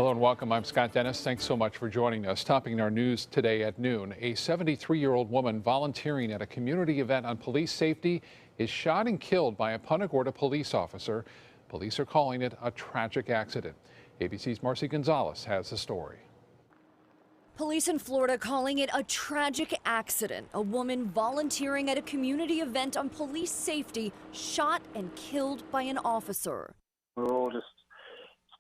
Hello and welcome. I'm Scott Dennis. Thanks so much for joining us. Topping our news today at noon, a 73-year-old woman volunteering at a community event on police safety is shot and killed by a Punta Gorda police officer. Police are calling it a tragic accident. ABC's Marcy Gonzalez has the story. Police in Florida calling it a tragic accident. A woman volunteering at a community event on police safety shot and killed by an officer. We're all just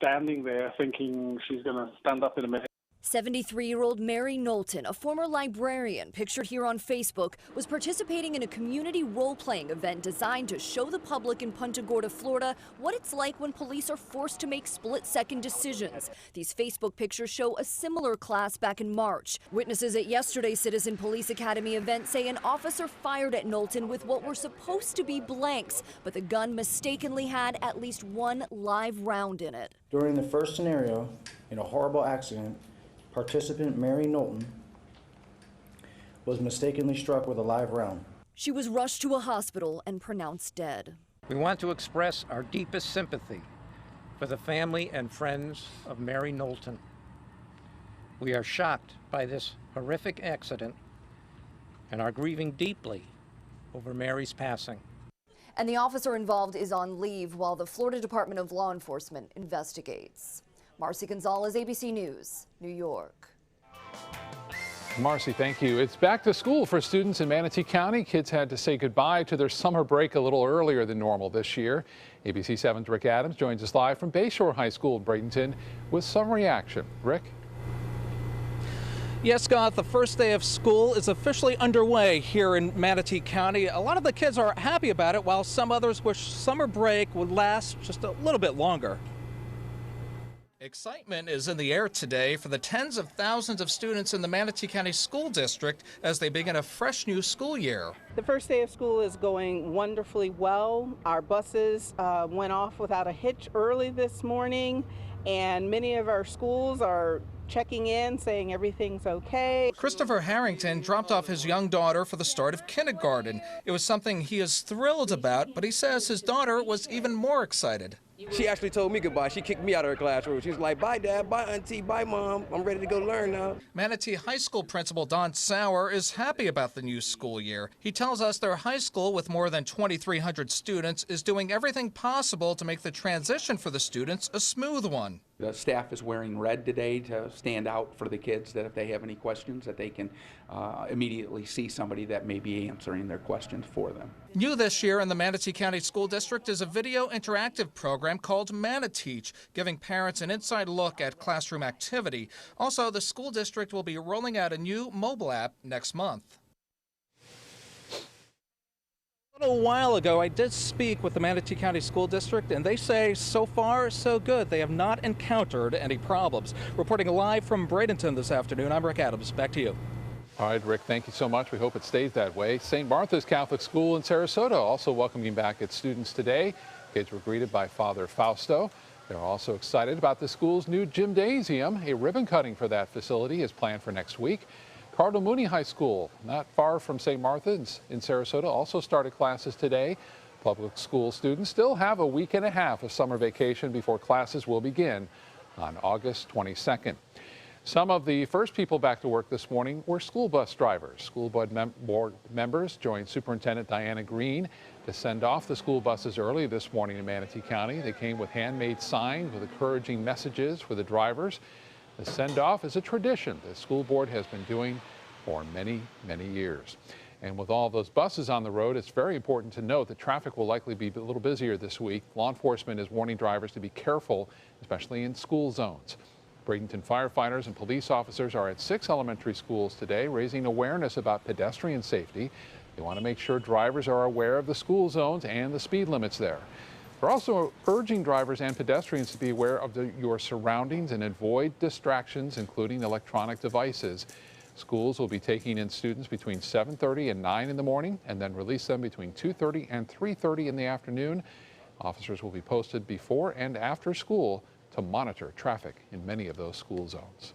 standing there thinking she's going to stand up in a minute. 73-year-old Mary Knowlton, a former librarian pictured here on Facebook, was participating in a community role-playing event designed to show the public in Punta Gorda, Florida, what it's like when police are forced to make split-second decisions. These Facebook pictures show a similar class back in March. Witnesses at yesterday's Citizen Police Academy event say an officer fired at Knowlton with what were supposed to be blanks, but the gun mistakenly had at least one live round in it. During the first scenario, in a horrible accident, participant Mary Knowlton was mistakenly struck with a live round. She was rushed to a hospital and pronounced dead. We want to express our deepest sympathy for the family and friends of Mary Knowlton. We are shocked by this horrific accident and are grieving deeply over Mary's passing. And the officer involved is on leave while the Florida Department of Law Enforcement investigates. Marcy Gonzalez, ABC News, New York. Marcy, thank you. It's back to school for students in Manatee County. Kids had to say goodbye to their summer break a little earlier than normal this year. ABC 7's Rick Adams joins us live from Bayshore High School in Bradenton with some reaction. Rick? Yes, Scott, the first day of school is officially underway here in Manatee County. A lot of the kids are happy about it, while some others wish summer break would last just a little bit longer. Excitement is in the air today for the tens of thousands of students in the Manatee County School District as they begin a fresh new school year. The first day of school is going wonderfully well. Our buses went off without a hitch early this morning, and many of our schools are checking in, saying everything's okay. Christopher Harrington dropped off his young daughter for the start of kindergarten. It was something he is thrilled about, but he says his daughter was even more excited. She actually told me goodbye. She kicked me out of her classroom. She was like, bye, Dad, bye, Auntie, bye, Mom. I'm ready to go learn now. Manatee High School Principal Don Sauer is happy about the new school year. He tells us their high school, with more than 2,300 students, is doing everything possible to make the transition for the students a smooth one. The staff is wearing red today to stand out for the kids, that if they have any questions, that they can immediately see somebody that may be answering their questions for them. New this year in the Manatee County School District is a video interactive program called ManaTeach, giving parents an inside look at classroom activity. Also, the school district will be rolling out a new mobile app next month. A little while ago, I did speak with the Manatee County School District, and they say so far, so good. They have not encountered any problems. Reporting live from Bradenton this afternoon, I'm Rick Adams. Back to you. All right, Rick, thank you so much. We hope it stays that way. St. Martha's Catholic School in Sarasota also welcoming back its students today. Kids were greeted by Father Fausto. They're also excited about the school's new gymnasium. A ribbon cutting for that facility is planned for next week. Cardinal Mooney High School, not far from St. Martha's in Sarasota, also started classes today. Public school students still have a week and a half of summer vacation before classes will begin on August 22nd. Some of the first people back to work this morning were school bus drivers. School board members joined Superintendent Diana Green to send off the school buses early this morning in Manatee County. They came with handmade signs with encouraging messages for the drivers. The send-off is a tradition the school board has been doing for many, many years. And with all those buses on the road, it's very important to note that traffic will likely be a little busier this week. Law enforcement is warning drivers to be careful, especially in school zones. Bradenton firefighters and police officers are at 6 elementary schools today, raising awareness about pedestrian safety. They want to make sure drivers are aware of the school zones and the speed limits there. They're also urging drivers and pedestrians to be aware of your surroundings and avoid distractions, including electronic devices. Schools will be taking in students between 7:30 and 9 in the morning and then release them between 2:30 and 3:30 in the afternoon. Officers will be posted before and after school to monitor traffic in many of those school zones.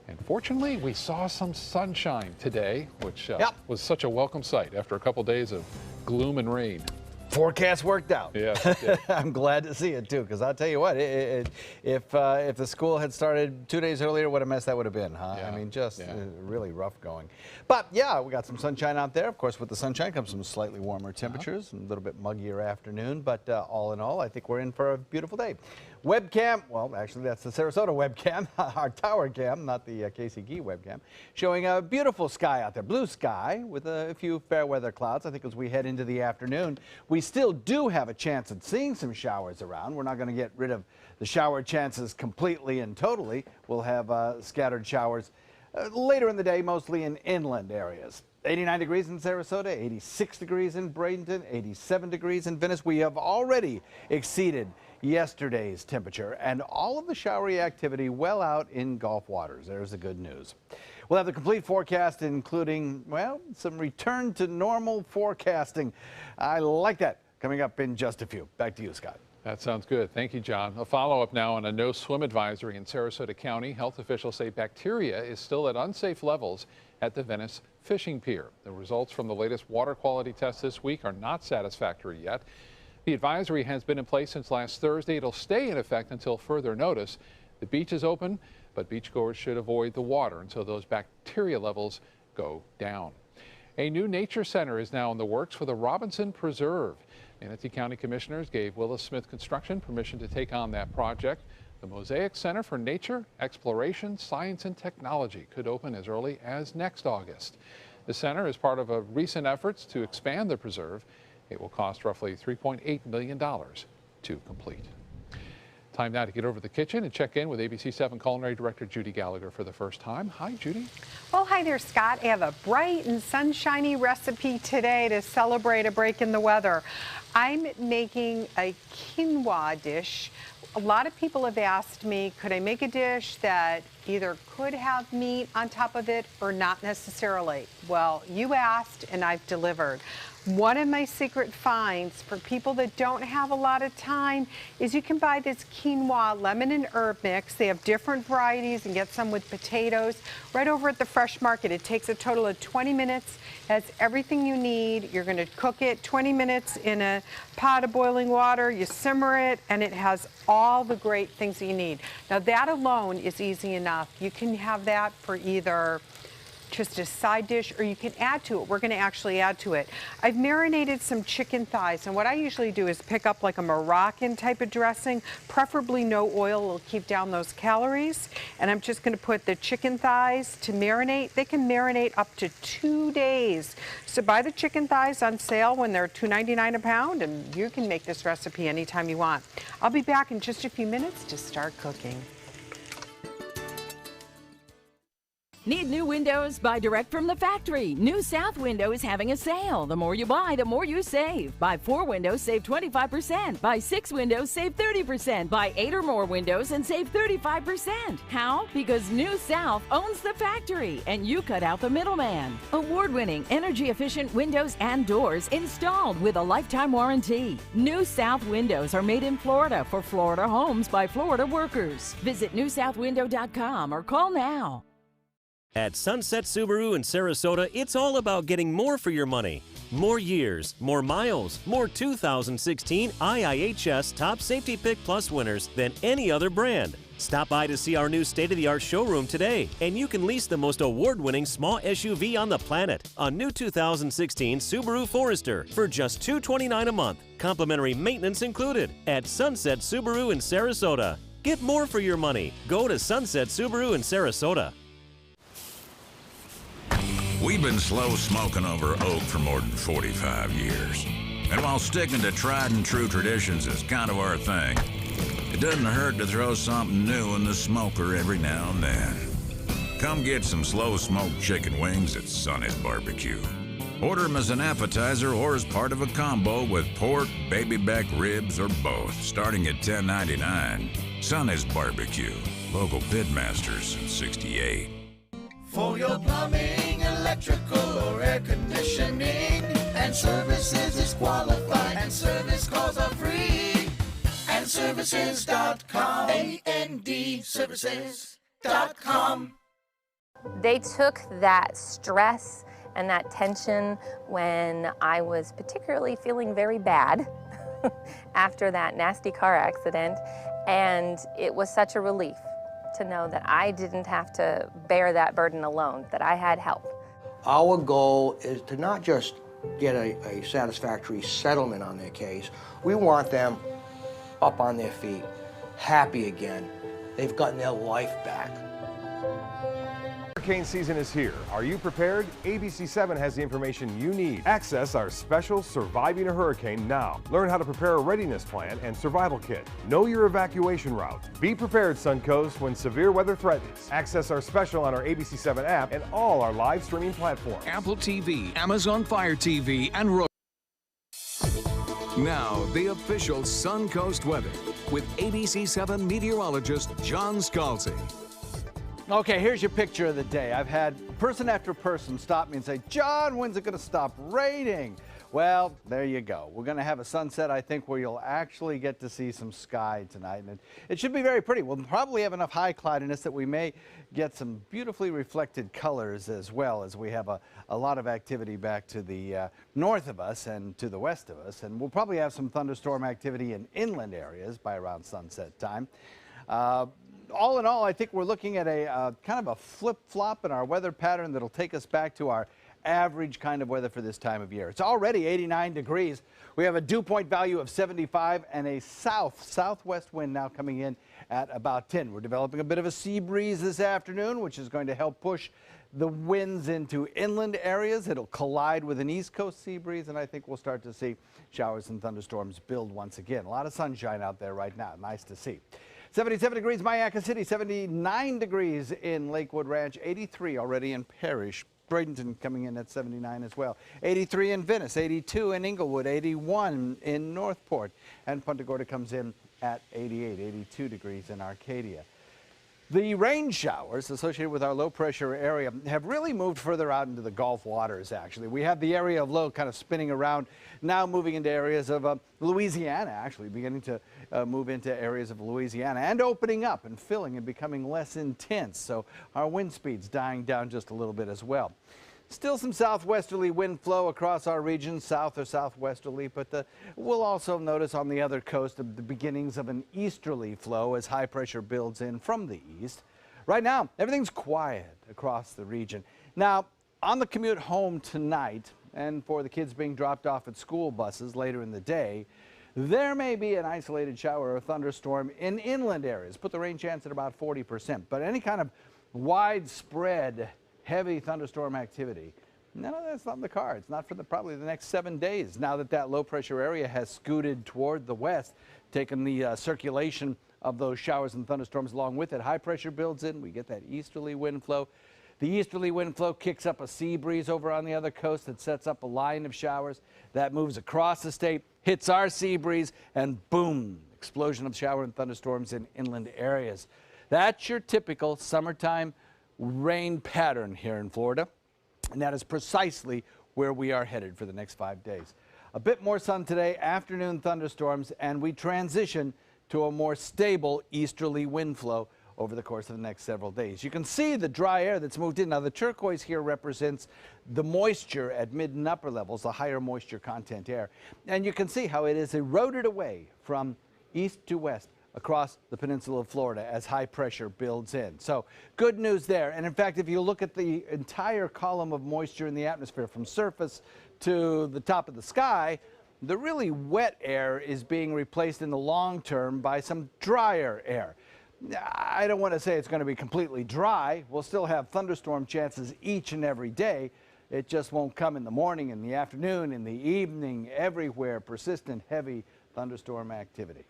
And fortunately, we saw some sunshine today, which was such a welcome sight after a couple days of gloom and rain. forecast worked out. Yes, it did. I'm glad to see it too, because I'll tell you what, if the school had started 2 days earlier, what a mess that would have been, huh? Yeah, I mean, just yeah. really rough going. But yeah, we got some sunshine out there. Of course, with the sunshine comes some slightly warmer temperatures, and a little bit muggier afternoon. But all in all, I think we're in for a beautiful day. Webcam, well, actually, that's the Sarasota webcam, our tower cam, not the Casey Gee webcam, showing a beautiful sky out there, blue sky with a few fair weather clouds. I think as we head into the afternoon, we still do have a chance at seeing some showers around. We're not going to get rid of the shower chances completely and totally. We'll have scattered showers later in the day, mostly in inland areas. 89 degrees in Sarasota, 86 degrees in Bradenton, 87 degrees in Venice. We have already exceeded yesterday's temperature, and all of the showery activity well out in Gulf waters. There's the good news. We'll have the complete forecast, including, well, some return to normal forecasting. I like that. Coming up in just a few. Back to you, Scott. That sounds good. Thank you, John. A follow-up now on a no swim advisory in Sarasota County. Health officials say bacteria is still at unsafe levels at the Venice Fishing Pier. The results from the latest water quality test this week are not satisfactory yet. The advisory has been in place since last Thursday. It'll stay in effect until further notice. The beach is open, but beachgoers should avoid the water until those bacteria levels go down. A new nature center is now in the works for the Robinson Preserve. Manatee County Commissioners gave Willis Smith Construction permission to take on that project. The Mosaic Center for Nature, Exploration, Science, and Technology could open as early as next August. The center is part of a recent efforts to expand the preserve. It will cost roughly $3.8 million to complete. Time now to get over to the kitchen and check in with ABC 7 Culinary Director Judy Gallagher for the first time. Hi, Judy. Well, hi there, Scott. I have a bright and sunshiny recipe today to celebrate a break in the weather. I'm making a quinoa dish. A lot of people have asked me, could I make a dish that either could have meat on top of it or not necessarily? Well, you asked and I've delivered. One of my secret finds for people that don't have a lot of time is you can buy this quinoa lemon and herb mix. They have different varieties and get some with potatoes right over at the Fresh Market. It takes a total of 20 minutes, has everything you need. You're going to cook it 20 minutes in a pot of boiling water. You simmer it and it has all the great things that you need. Now that alone is easy enough. You can have that for either just a side dish, or you can add to it. We're going to actually add to it. I've marinated some chicken thighs, and what I usually do is pick up like a Moroccan type of dressing, preferably no oil. It'll keep down those calories. And I'm just going to put the chicken thighs to marinate. They can marinate up to 2 days. So buy the chicken thighs on sale when they're $2.99 a pound, and you can make this recipe anytime you want. I'll be back in just a few minutes to start cooking. Need new windows? Buy direct from the factory. New South Window is having a sale. The more you buy, the more you save. Buy 4 windows, save 25%. Buy 6 windows, save 30%. Buy 8 or more windows and save 35%. How? Because New South owns the factory and you cut out the middleman. Award-winning, energy-efficient windows and doors installed with a lifetime warranty. New South Windows are made in Florida for Florida homes by Florida workers. Visit newsouthwindow.com or call now. At Sunset Subaru in Sarasota, it's all about getting more for your money. More years, more miles, more 2016 IIHS Top Safety Pick Plus winners than any other brand. Stop by to see our new state-of-the-art showroom today, and you can lease the most award-winning small SUV on the planet, a new 2016 Subaru Forester, for just $229 a month. Complimentary maintenance included at Sunset Subaru in Sarasota. Get more for your money. Go to Sunset Subaru in Sarasota. We've been slow smoking over oak for more than 45 years. And while sticking to tried and true traditions is kind of our thing, it doesn't hurt to throw something new in the smoker every now and then. Come get some slow smoked chicken wings at Sonny's Barbecue. Order them as an appetizer or as part of a combo with pork, baby back ribs, or both, starting at $10.99. Sonny's Barbecue, local pitmasters since '68. For your plumbing, electrical, or air conditioning, and services is qualified, and service calls are free. And services.com, A-N-D, services.com. They took that stress and that tension when I was particularly feeling very bad after that nasty car accident. And it was such a relief to know that I didn't have to bear that burden alone, that I had help. Our goal is to not just get a satisfactory settlement on their case. We want them up on their feet, happy again. They've gotten their life back. Hurricane season is here. Are you prepared? ABC7 has the information you need. Access our special Surviving a Hurricane now. Learn how to prepare a readiness plan and survival kit. Know your evacuation route. Be prepared, Suncoast, when severe weather threatens. Access our special on our ABC7 app and all our live streaming platforms. Apple TV, Amazon Fire TV, and Roku. Now, the official Suncoast weather with ABC7 meteorologist John Scalzi. Okay, here's your picture of the day. I've had person after person stop me and say, John, when's it going to stop raining? Well, there you go. We're going to have a sunset, I think, where you'll actually get to see some sky tonight. And it should be very pretty. We'll probably have enough high cloudiness that we may get some beautifully reflected colors as well, as we have a lot of activity back to the north of us and to the west of us. And we'll probably have some thunderstorm activity in inland areas by around sunset time. All in all, I think we're looking at a kind of a flip-flop in our weather pattern that'll take us back to our average kind of weather for this time of year. It's already 89 degrees. We have a dew point value of 75 and a southwest wind now coming in at about 10. We're developing a bit of a sea breeze this afternoon, which is going to help push the winds into inland areas. It'll collide with an east coast sea breeze, and I think we'll start to see showers and thunderstorms build once again. A lot of sunshine out there right now. Nice to see. 77 degrees Mayaca City, 79 degrees in Lakewood Ranch, 83 already in Parrish. Bradenton coming in at 79 as well. 83 in Venice, 82 in Inglewood, 81 in Northport. And Punta Gorda comes in at 88, 82 degrees in Arcadia. The rain showers associated with our low pressure area have really moved further out into the Gulf waters, actually. We have the area of low kind of spinning around, now moving into areas of Louisiana, actually, beginning to move into areas of Louisiana and opening up and filling and becoming less intense. So our wind speeds dying down just a little bit as well. Still some southwesterly wind flow across our region, south or southwesterly, but we'll also notice on the other coast the beginnings of an easterly flow as high pressure builds in from the east. Right now, everything's quiet across the region. Now, on the commute home tonight, and for the kids being dropped off at school buses later in the day, there may be an isolated shower or thunderstorm in inland areas. Put the rain chance at about 40%, but any kind of widespread heavy thunderstorm activity, none of that's on the cards, not for probably the next 7 days. Now that low pressure area has scooted toward the west, taking the circulation of those showers and thunderstorms along with it, high pressure builds in, we get that easterly wind flow. The easterly wind flow kicks up a sea breeze over on the other coast that sets up a line of showers that moves across the state, hits our sea breeze, and boom, explosion of shower and thunderstorms in inland areas. That's your typical summertime rain pattern here in Florida, and that is precisely where we are headed for the next 5 days. A bit more sun today, afternoon thunderstorms, and we transition to a more stable easterly wind flow over the course of the next several days. You can see the dry air that's moved in. Now the turquoise here represents the moisture at mid and upper levels, the higher moisture content air, and you can see how it is eroded away from east to west across the peninsula of Florida as high pressure builds in. So good news there. And in fact, if you look at the entire column of moisture in the atmosphere from surface to the top of the sky, the really wet air is being replaced in the long term by some drier air. I don't want to say it's going to be completely dry. We'll still have thunderstorm chances each and every day. It just won't come in the morning, in the afternoon, in the evening, everywhere. Persistent, heavy thunderstorm activity.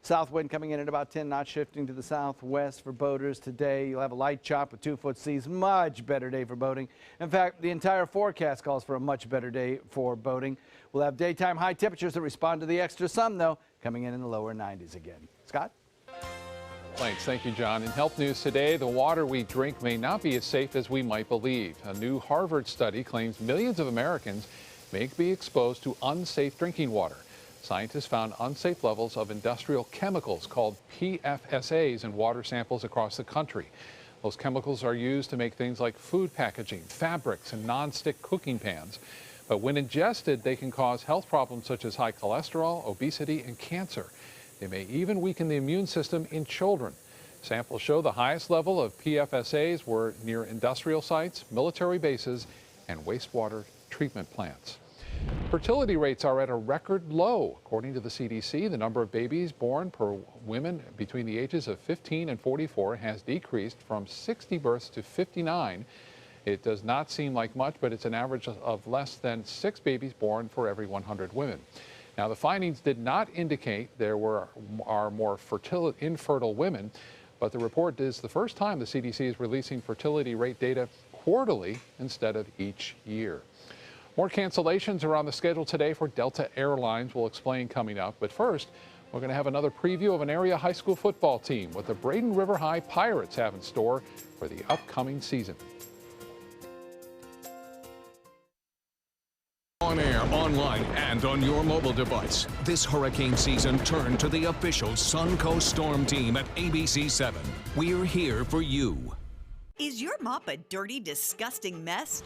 South wind coming in at about 10 knots, shifting to the southwest for boaters today. You'll have a light chop with 2-foot seas. Much better day for boating. In fact, the entire forecast calls for a much better day for boating. We'll have daytime high temperatures that respond to the extra sun, though, coming in the lower 90s again. Scott? Thanks. Thank you, John. In health news today, the water we drink may not be as safe as we might believe. A new Harvard study claims millions of Americans may be exposed to unsafe drinking water. Scientists found unsafe levels of industrial chemicals called PFSAs in water samples across the country. Those chemicals are used to make things like food packaging, fabrics, and non-stick cooking pans. But when ingested, they can cause health problems such as high cholesterol, obesity, and cancer. They may even weaken the immune system in children. Samples show the highest level of PFSAs were near industrial sites, military bases, and wastewater treatment plants. Fertility rates are at a record low. According to the CDC, the number of babies born per women between the ages of 15 and 44 has decreased from 60 births to 59. It does not seem like much, but it's an average of less than 6 babies born for every 100 women. Now, the findings did not indicate there are more infertile women, but the report is the first time the CDC is releasing fertility rate data quarterly instead of each year. More cancellations are on the schedule today for Delta Airlines. We'll explain coming up. But first, we're going to have another preview of an area high school football team, what the Braden River High Pirates have in store for the upcoming season. On air, online, and on your mobile device, this hurricane season turn to the official Suncoast Storm team at ABC7. We're here for you. Is your mop a dirty, disgusting mess?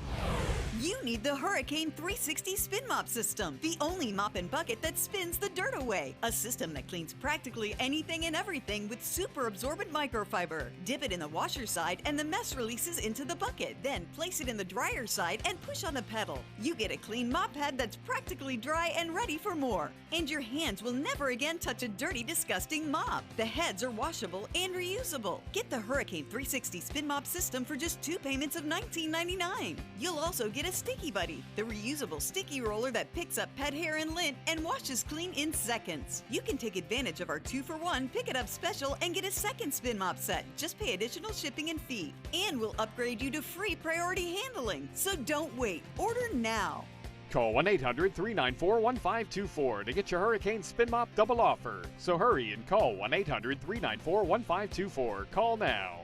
You need the Hurricane 360 Spin Mop System, the only mop and bucket that spins the dirt away. A system that cleans practically anything and everything with super absorbent microfiber. Dip it in the washer side and the mess releases into the bucket. Then place it in the dryer side and push on the pedal. You get a clean mop pad that's practically dry and ready for more. And your hands will never again touch a dirty, disgusting mop. The heads are washable and reusable. Get the Hurricane 360 Spin Mop System for just 2 payments of $19.99. You'll also get a Sticky Buddy, the reusable sticky roller that picks up pet hair and lint and washes clean in seconds. You can take advantage of our 2-for-1 Pick It Up special and get a second spin mop set. Just pay additional shipping and fee. And we'll upgrade you to free priority handling. So don't wait. Order now. Call 1-800-394-1524 to get your Hurricane Spin Mop double offer. So hurry and call 1-800-394-1524. Call now.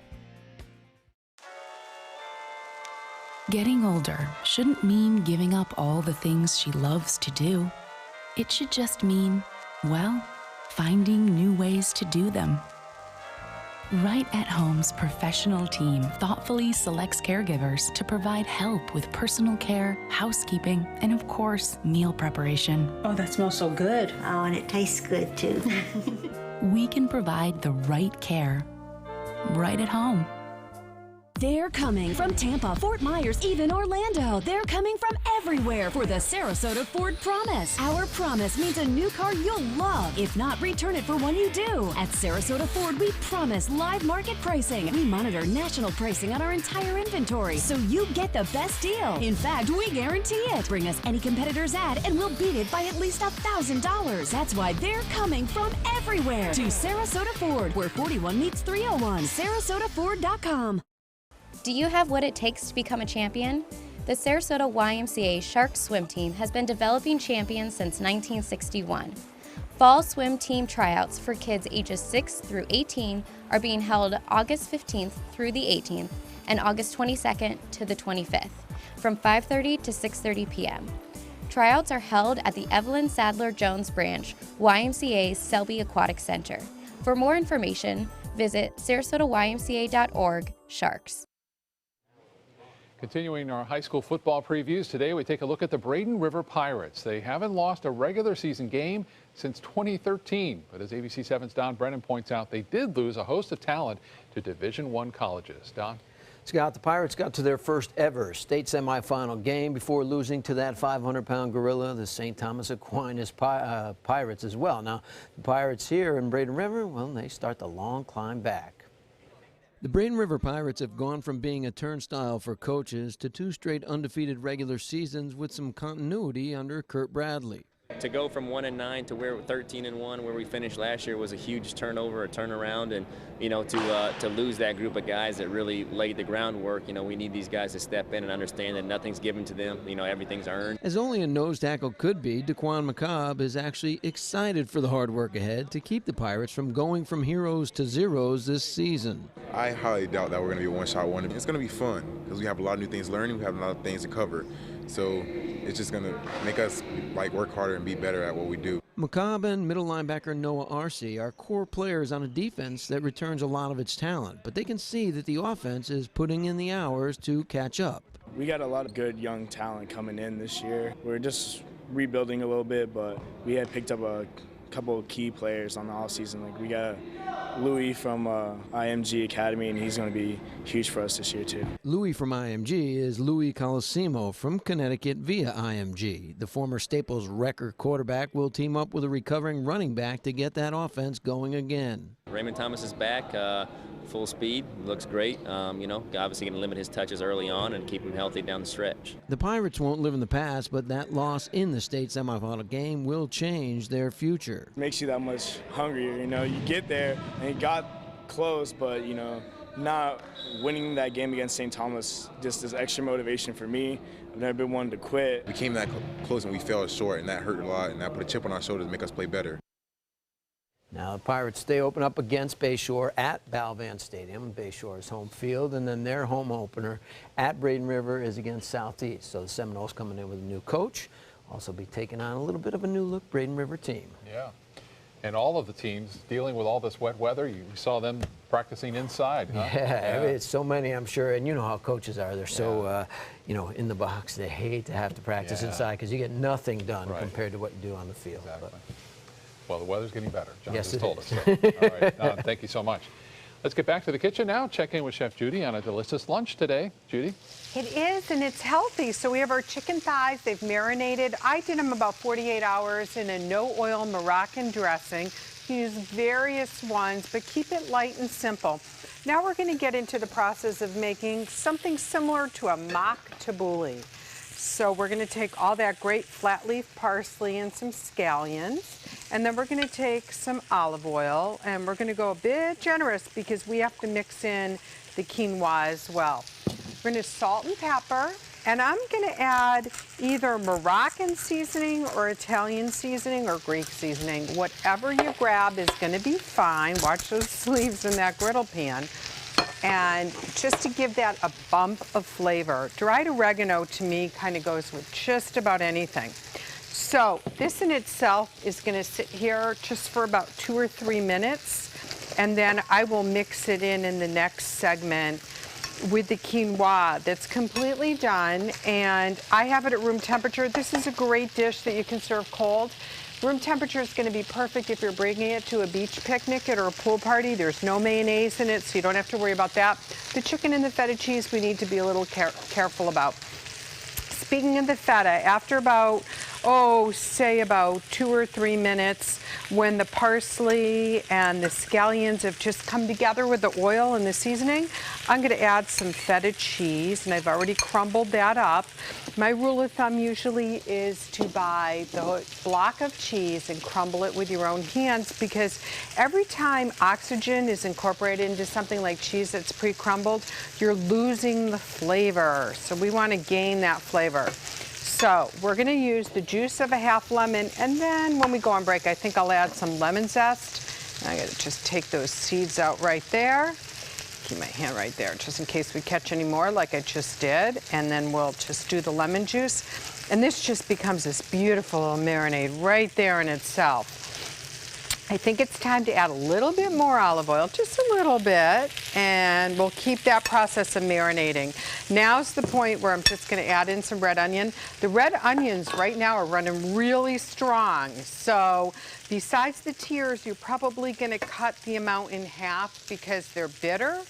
Getting older shouldn't mean giving up all the things she loves to do. It should just mean, well, finding new ways to do them. Right at Home's professional team thoughtfully selects caregivers to provide help with personal care, housekeeping, and of course, meal preparation. Oh, that smells so good. Oh, and it tastes good too. We can provide the right care right at home. They're coming from Tampa, Fort Myers, even Orlando. They're coming from everywhere for the Sarasota Ford Promise. Our promise means a new car you'll love. If not, return it for one you do. At Sarasota Ford, we promise live market pricing. We monitor national pricing on our entire inventory, so you get the best deal. In fact, we guarantee it. Bring us any competitor's ad, and we'll beat it by at least $1,000. That's why they're coming from everywhere to Sarasota Ford, where 41 meets 301. SarasotaFord.com. Do you have what it takes to become a champion? The Sarasota YMCA Sharks swim team has been developing champions since 1961. Fall swim team tryouts for kids ages 6 through 18 are being held August 15th through the 18th and August 22nd to the 25th from 5:30 to 6:30 p.m. Tryouts are held at the Evelyn Sadler Jones branch, YMCA's Selby Aquatic Center. For more information, visit sarasotaymca.org/sharks. Continuing our high school football previews, today we take a look at the Braden River Pirates. They haven't lost a regular season game since 2013, but as ABC7's Don Brennan points out, they did lose a host of talent to Division I colleges. Don? Scott, the Pirates got to their first ever state semifinal game before losing to that 500-pound gorilla, the St. Thomas Aquinas Pirates as well. Now, the Pirates here in Braden River, well, they start the long climb back. The Braden River Pirates have gone from being a turnstile for coaches to 2 straight undefeated regular seasons with some continuity under Kurt Bradley. To go from 1-9 to where 13-1, where we finished last year, was a huge turnover, a turnaround, and to lose that group of guys that really laid the groundwork. We need these guys to step in and understand that nothing's given to them. Everything's earned. As only a nose tackle could be, Daquan McCobb is actually excited for the hard work ahead to keep the Pirates from going from heroes to zeros this season. I highly doubt that we're going to be a one-shot wonder. It's going to be fun because we have a lot of new things learning. We have a lot of things to cover. So it's just going to make us work harder and be better at what we do. McCobb and middle linebacker Noah Arce are core players on a defense that returns a lot of its talent, but they can see that the offense is putting in the hours to catch up. We got a lot of good young talent coming in this year. We're just rebuilding a little bit, but we had picked up a couple of key players on the offseason. Like we got Louis from IMG Academy, and he's going to be huge for us this year too. Louis from IMG is Louis Colosimo from Connecticut via IMG. The former Staples record quarterback will team up with a recovering running back to get that offense going again. Raymond Thomas is back, full speed, looks great. You know, obviously going to limit his touches early on and keep him healthy down the stretch. The Pirates won't live in the past, but that loss in the state semifinal game will change their future. It makes you that much hungrier, you know. You get there and it got close, but, you know, not winning that game against St. Thomas just is extra motivation for me. I've never been one to quit. We came that close and we fell short, and that hurt a lot, and that put a chip on our shoulders to make us play better. Now the Pirates stay open up against Bayshore at Balvan Stadium. Bayshore's home field, and then their home opener at Braden River is against Southeast. So the Seminoles coming in with a new coach, also be taking on a little bit of a new look Braden River team. Yeah, and all of the teams dealing with all this wet weather, you saw them practicing inside, huh? Yeah, I mean, it's so many, I'm sure, and you know how coaches are. They're so, you know, in the box. They hate to have to practice inside because you get nothing done compared to what you do on the field. Exactly. Well, the weather's getting better. John Yes, just it told is. us so. All right, Don, thank you so much. Let's get back to the kitchen now. Check in with Chef Judy on a delicious lunch today. Judy? It is, and it's healthy. So we have our chicken thighs. They've marinated. I did them about 48 hours in a no-oil Moroccan dressing. Use various ones, but keep it light and simple. Now we're going to get into the process of making something similar to a mock tabbouleh. So we're going to take all that great flat leaf parsley and some scallions, and then we're going to take some olive oil, and we're going to go a bit generous because we have to mix in the quinoa as well. We're going to salt and pepper, and I'm going to add either Moroccan seasoning or Italian seasoning or Greek seasoning. Whatever you grab is going to be fine. Watch those sleeves in that griddle pan. And just to give that a bump of flavor. Dried oregano to me kind of goes with just about anything. So this in itself is going to sit here just for about 2 or 3 minutes, and then I will mix it in the next segment with the quinoa that's completely done, and I have it at room temperature. This is a great dish that you can serve cold. Room temperature is going to be perfect if you're bringing it to a beach picnic or a pool party. There's no mayonnaise in it, so you don't have to worry about that. The chicken and the feta cheese we need to be a little careful about. Speaking of the feta, after about, say about 2 or 3 minutes, when the parsley and the scallions have just come together with the oil and the seasoning, I'm going to add some feta cheese, and I've already crumbled that up. My rule of thumb usually is to buy the block of cheese and crumble it with your own hands, because every time oxygen is incorporated into something like cheese that's pre-crumbled, you're losing the flavor. So we want to gain that flavor. So we're going to use the juice of a half lemon, and then when we go on break, I think I'll add some lemon zest. I'm going to just take those seeds out right there. Keep my hand right there, just in case we catch any more like I just did. And then we'll just do the lemon juice. And this just becomes this beautiful little marinade right there in itself. I think it's time to add a little bit more olive oil, just a little bit, and we'll keep that process of marinating. Now's the point where I'm just going to add in some red onion. The red onions right now are running really strong, so besides the tears, you're probably going to cut the amount in half because they're bitter,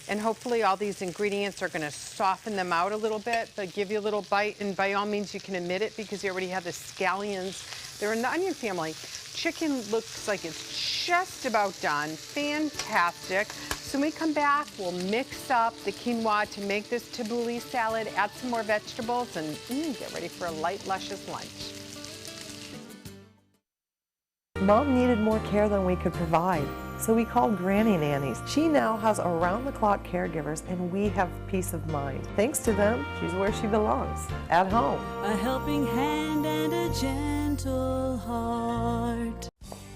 and hopefully all these ingredients are going to soften them out a little bit, but give you a little bite, and by all means you can omit it because you already have the scallions. They're in the onion family. Chicken looks like it's just about done. Fantastic. So when we come back, we'll mix up the quinoa to make this tabbouleh salad, add some more vegetables, and get ready for a light, luscious lunch. Mom needed more care than we could provide, so we called Granny Nannies. She now has around-the-clock caregivers, and we have peace of mind. Thanks to them, she's where she belongs, at home. A helping hand and a gentle heart.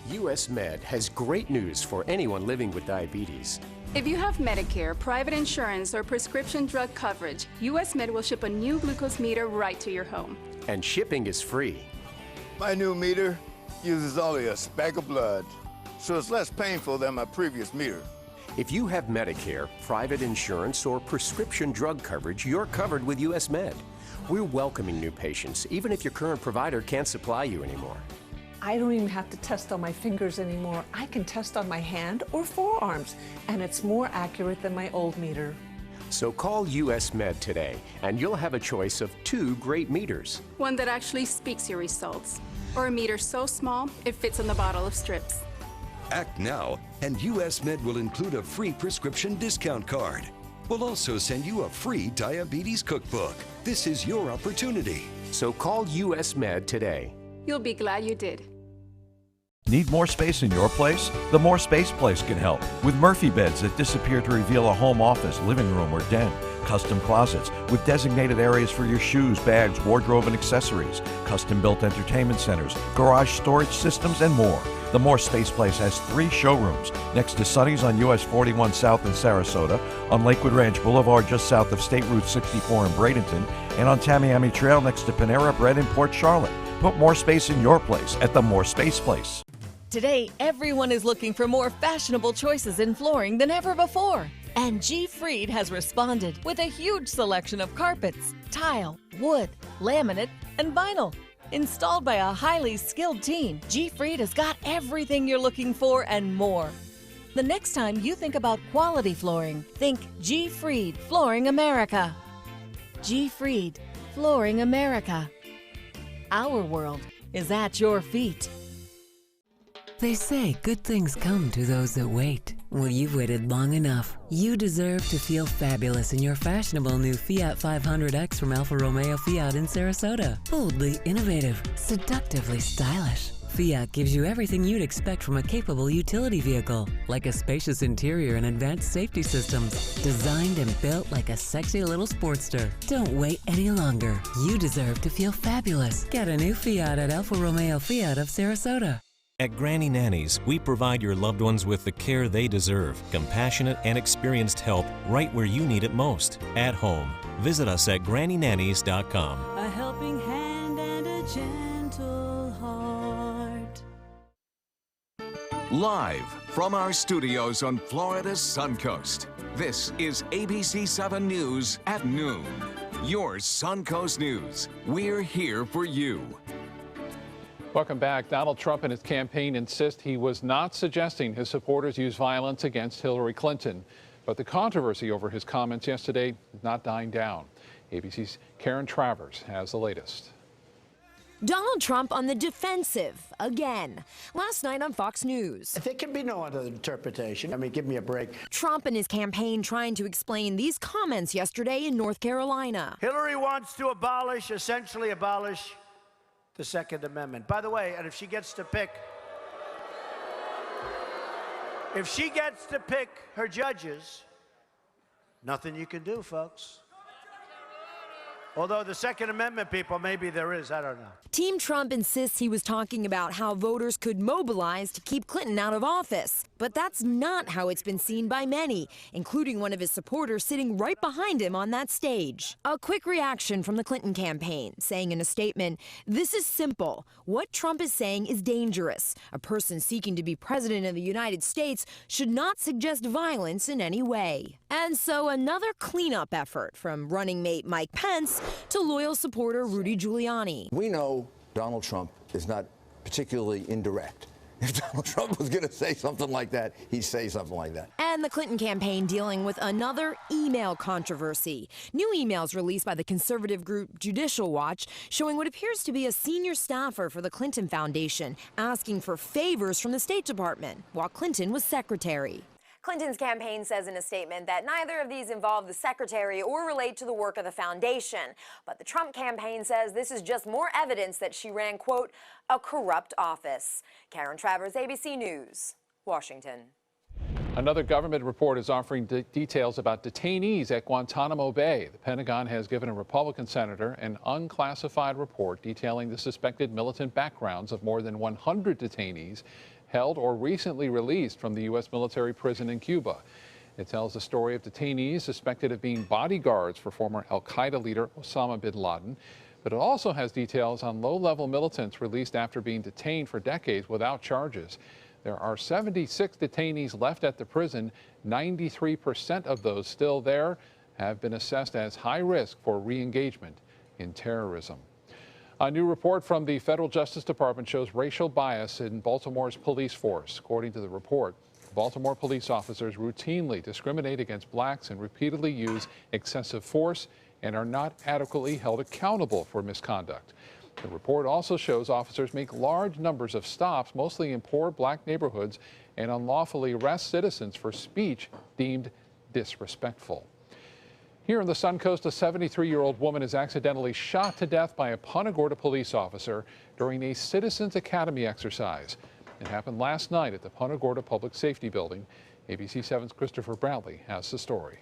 US Med has great news for anyone living with diabetes. If you have Medicare, private insurance, or prescription drug coverage, US Med will ship a new glucose meter right to your home. And shipping is free. My new meter uses only a speck of blood, so it's less painful than my previous meter. If you have Medicare, private insurance, or prescription drug coverage, you're covered with US Med. We're welcoming new patients, even if your current provider can't supply you anymore. I don't even have to test on my fingers anymore. I can test on my hand or forearms, and it's more accurate than my old meter. So call US Med today, and you'll have a choice of 2 great meters. One that actually speaks your results, or a meter so small it fits in the bottle of strips. Act now, and US Med will include a free prescription discount card. We'll also send you a free diabetes cookbook. This is your opportunity. So call US Med today. You'll be glad you did. Need more space in your place? The More Space Place can help with Murphy beds that disappear to reveal a home office, living room, or den. Custom closets with designated areas for your shoes, bags, wardrobe, and accessories. Custom-built entertainment centers, garage storage systems, and more. The More Space Place has 3 showrooms next to Sonny's on US 41 South in Sarasota, on Lakewood Ranch Boulevard just south of State Route 64 in Bradenton, and on Tamiami Trail next to Panera Bread in Port Charlotte. Put more space in your place at the More Space Place. Today, everyone is looking for more fashionable choices in flooring than ever before. And G. Fried has responded with a huge selection of carpets, tile, wood, laminate, and vinyl. Installed by a highly skilled team, G. Fried has got everything you're looking for and more. The next time you think about quality flooring, think G. Fried Flooring America. G. Fried Flooring America. Our world is at your feet. They say good things come to those that wait. Well, you've waited long enough. You deserve to feel fabulous in your fashionable new Fiat 500X from Alfa Romeo Fiat in Sarasota. Boldly innovative, seductively stylish. Fiat gives you everything you'd expect from a capable utility vehicle, like a spacious interior and advanced safety systems, designed and built like a sexy little sportster. Don't wait any longer. You deserve to feel fabulous. Get a new Fiat at Alfa Romeo Fiat of Sarasota. At Granny Nannies, we provide your loved ones with the care they deserve, compassionate and experienced help right where you need it most, at home. Visit us at GrannyNannies.com. A helping hand and a gentle heart. Live from our studios on Florida's Suncoast, this is ABC 7 News at noon. Your Suncoast News. We're here for you. Welcome back. Donald Trump and his campaign insist he was not suggesting his supporters use violence against Hillary Clinton. But the controversy over his comments yesterday is not dying down. ABC's Karen Travers has the latest. Donald Trump on the defensive again. Last night on Fox News. There can be no other interpretation. I mean, give me a break. Trump and his campaign trying to explain these comments yesterday in North Carolina. Hillary wants to essentially abolish the Second Amendment. By the way, and if she gets to pick her judges, nothing you can do, folks. Although the Second Amendment people, maybe there is, I don't know. Team Trump insists he was talking about how voters could mobilize to keep Clinton out of office. But that's not how it's been seen by many, including one of his supporters sitting right behind him on that stage. A quick reaction from the Clinton campaign, saying in a statement, "This is simple. What Trump is saying is dangerous. A person seeking to be president of the United States should not suggest violence in any way." And so another cleanup effort from running mate Mike Pence to loyal supporter Rudy Giuliani. We know Donald Trump is not particularly indirect. If Donald Trump was going to say something like that, he'd say something like that. And the Clinton campaign dealing with another email controversy. New emails released by the conservative group Judicial Watch showing what appears to be a senior staffer for the Clinton Foundation asking for favors from the State Department while Clinton was secretary. Clinton's campaign says in a statement that neither of these involve the secretary or relate to the work of the foundation. But the Trump campaign says this is just more evidence that she ran, quote, a corrupt office. Karen Travers, ABC News, Washington. Another government report is offering details about detainees at Guantanamo Bay. The Pentagon has given a Republican senator an unclassified report detailing the suspected militant backgrounds of more than 100 detainees held or recently released from the U.S. military prison in Cuba. It tells the story of detainees suspected of being bodyguards for former al-Qaeda leader Osama bin Laden. but it also has details on low-level militants released after being detained for decades without charges. There are 76 detainees left at the prison. 93% of those still there have been assessed as high risk for re-engagement in terrorism. A new report from the Federal Justice Department shows racial bias in Baltimore's police force. According to the report, Baltimore police officers routinely discriminate against blacks and repeatedly use excessive force and are not adequately held accountable for misconduct. The report also shows officers make large numbers of stops, mostly in poor black neighborhoods, and unlawfully arrest citizens for speech deemed disrespectful. Here on the Suncoast, a 73-year-old woman is accidentally shot to death by a Punta Gorda police officer during a Citizens Academy exercise. It happened last night at the Punta Gorda Public Safety Building. ABC 7's Christopher Brantley has the story.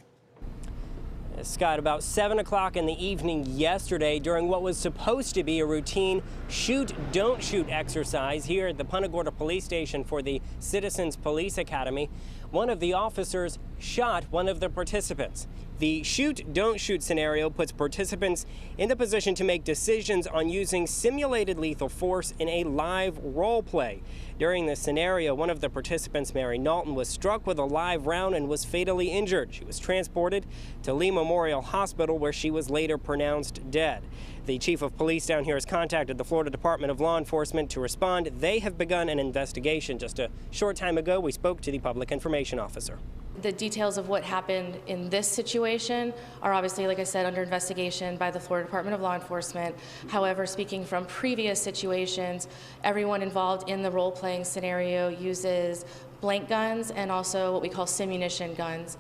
Scott, about 7 o'clock in the evening yesterday, during what was supposed to be a routine shoot, don't shoot exercise here at the Punta Gorda Police Station for the Citizens Police Academy, one of the officers shot one of the participants. The shoot, don't shoot scenario puts participants in the position to make decisions on using simulated lethal force in a live role play. During this scenario, one of the participants, Mary Knowlton, was struck with a live round and was fatally injured. She was transported to Lee Memorial Hospital, where she was later pronounced dead. The chief of police down here has contacted the Florida Department of Law Enforcement to respond. They have begun an investigation. Just a short time ago, we spoke to the public information officer. The details of what happened in this situation are obviously, like I said, under investigation by the Florida Department of Law Enforcement. However, speaking from previous situations, everyone involved in the role-playing scenario uses blank guns and also what we call simunition guns.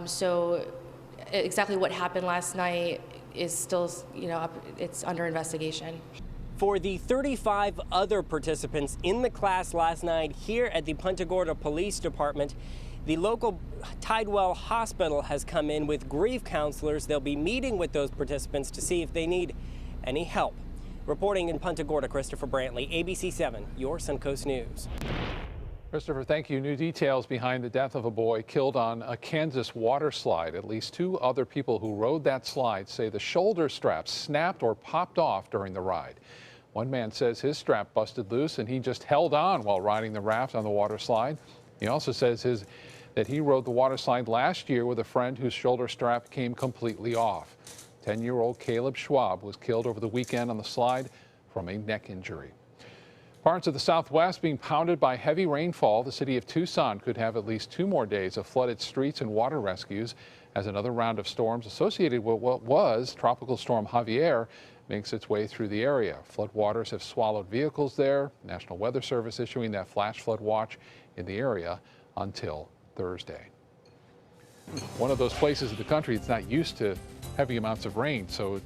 So exactly what happened last night is still, it's under investigation. For the 35 other participants in the class last night here at the Punta Gorda Police Department, the local Tidewell Hospital has come in with grief counselors. They'll be meeting with those participants to see if they need any help. Reporting in Punta Gorda, Christopher Brantley, ABC 7, your Suncoast News. Christopher, thank you. New details behind the death of a boy killed on a Kansas water slide. At least 2 other people who rode that slide say the shoulder straps snapped or popped off during the ride. One man says his strap busted loose and he just held on while riding the raft on the water slide. He also says that he rode the water slide last year with a friend whose shoulder strap came completely off. 10-year-old Caleb Schwab was killed over the weekend on the slide from a neck injury. Parts of the Southwest being pounded by heavy rainfall. The city of Tucson could have at least 2 more days of flooded streets and water rescues as another round of storms associated with what was Tropical Storm Javier makes its way through the area. Floodwaters have swallowed vehicles there. National Weather Service issuing that flash flood watch in the area until Thursday. One of those places in the country that's not used to heavy amounts of rain, so it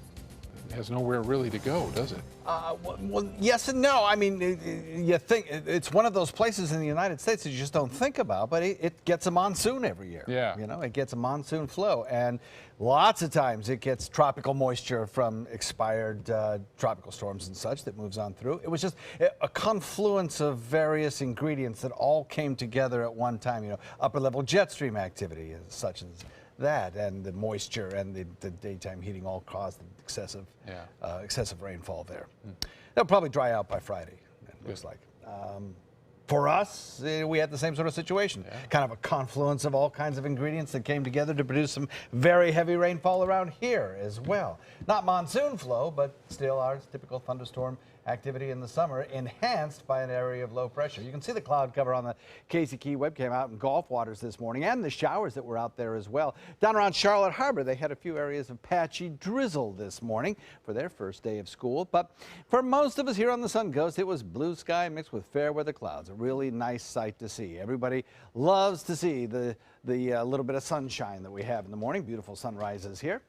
has nowhere really to go, does it? Well, yes and no. I mean, you think it's one of those places in the United States that you just don't think about, but it gets a monsoon every year. Yeah. It gets a monsoon flow, and lots of times it gets tropical moisture from expired tropical storms and such that moves on through. It was just a confluence of various ingredients that all came together at one time. Upper level jet stream activity, such as that, and the moisture and the daytime heating all caused excessive rainfall there. They'll probably dry out by Friday, it looks like. For us, we had the same sort of situation. Kind of a confluence of all kinds of ingredients that came together to produce some very heavy rainfall around here as well. Not monsoon flow, but still our typical thunderstorm activity in the summer, enhanced by an area of low pressure. You can see the cloud cover on the Casey Key webcam out in Gulf waters this morning, and the showers that were out there as well. Down around Charlotte Harbor, they had a few areas of patchy drizzle this morning for their first day of school. But for most of us here on the Suncoast, it was blue sky mixed with fair weather clouds. A really nice sight to see. Everybody loves to see the little bit of sunshine that we have in the morning. Beautiful sunrises here.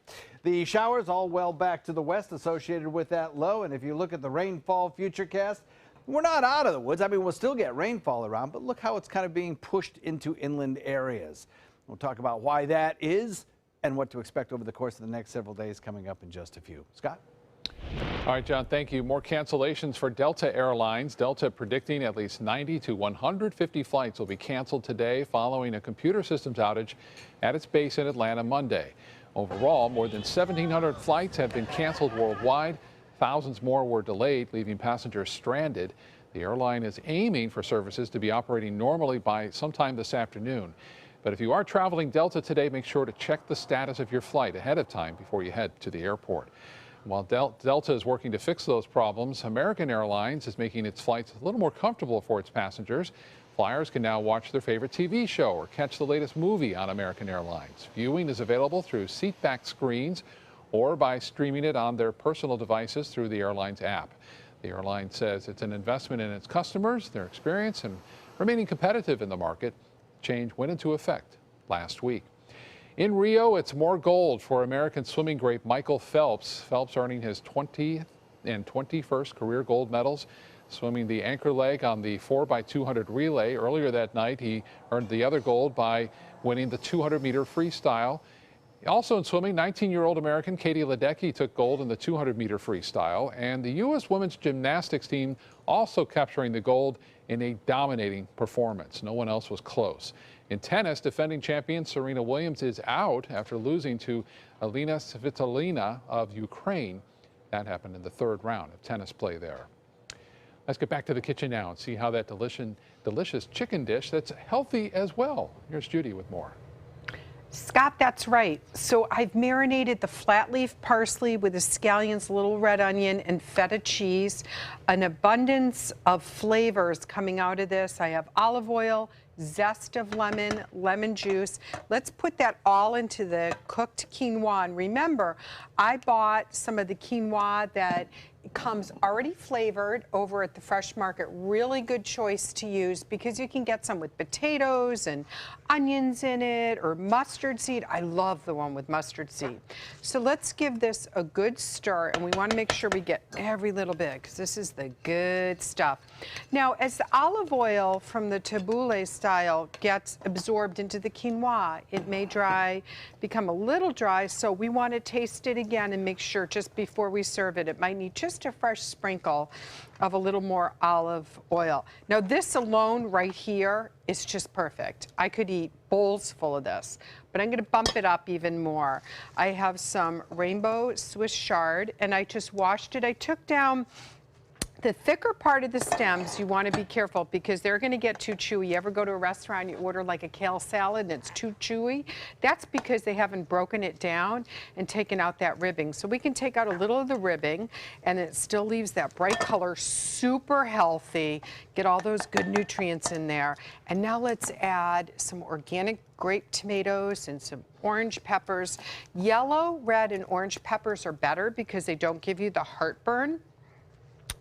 The showers all well back to the west associated with that low. And if you look at the rainfall futurecast, we're not out of the woods. I mean, we'll still get rainfall around, but look how it's kind of being pushed into inland areas. We'll talk about why that is and what to expect over the course of the next several days coming up in just a few. Scott? All right, John, thank you. More cancellations for Delta Airlines. Delta predicting at least 90 to 150 flights will be canceled today following a computer systems outage at its base in Atlanta Monday. Overall, more than 1,700 flights have been canceled worldwide. Thousands more were delayed, leaving passengers stranded. The airline is aiming for services to be operating normally by sometime this afternoon. But if you are traveling Delta today, make sure to check the status of your flight ahead of time before you head to the airport. While Delta is working to fix those problems, American Airlines is making its flights a little more comfortable for its passengers. Flyers can now watch their favorite TV show or catch the latest movie on American Airlines. Viewing is available through seatback screens or by streaming it on their personal devices through the airline's app. The airline says it's an investment in its customers, their experience, and remaining competitive in the market. Change went into effect last week. In Rio, it's more gold for American swimming great Michael Phelps. Phelps earning his 20th and 21st career gold medals. Swimming the anchor leg on the 4x200 relay. Earlier that night, he earned the other gold by winning the 200-meter freestyle. Also in swimming, 19-year-old American Katie Ledecky took gold in the 200-meter freestyle. And the U.S. women's gymnastics team also capturing the gold in a dominating performance. No one else was close. In tennis, defending champion Serena Williams is out after losing to Elena Svitolina of Ukraine. That happened in the third round of tennis play there. Let's get back to the kitchen now and see how that delicious chicken dish that's healthy as well. Here's Judy with more. Scott, that's right. So I've marinated the flat leaf parsley with the scallions, little red onion, and feta cheese. An abundance of flavors coming out of this. I have olive oil, zest of lemon, lemon juice. Let's put that all into the cooked quinoa. And remember, I bought some of the quinoa that comes already flavored over at the Fresh Market. Really good choice to use because you can get some with potatoes and onions in it or mustard seed. I love the one with mustard seed. So let's give this a good stir, and we want to make sure we get every little bit because this is the good stuff. Now, as the olive oil from the tabbouleh style gets absorbed into the quinoa, it may become a little dry, so we want to taste it again and make sure just before we serve it, it might need just a fresh sprinkle of a little more olive oil. Now this alone right here is just perfect. I could eat bowls full of this, but I'm going to bump it up even more. I have some rainbow Swiss chard and I just washed it. I took down the thicker part of the stems. You want to be careful because they're going to get too chewy. You ever go to a restaurant, you order like a kale salad and it's too chewy? That's because they haven't broken it down and taken out that ribbing. So we can take out a little of the ribbing and it still leaves that bright color, super healthy, get all those good nutrients in there. And now let's add some organic grape tomatoes and some orange peppers. Yellow, red, and orange peppers are better because they don't give you the heartburn.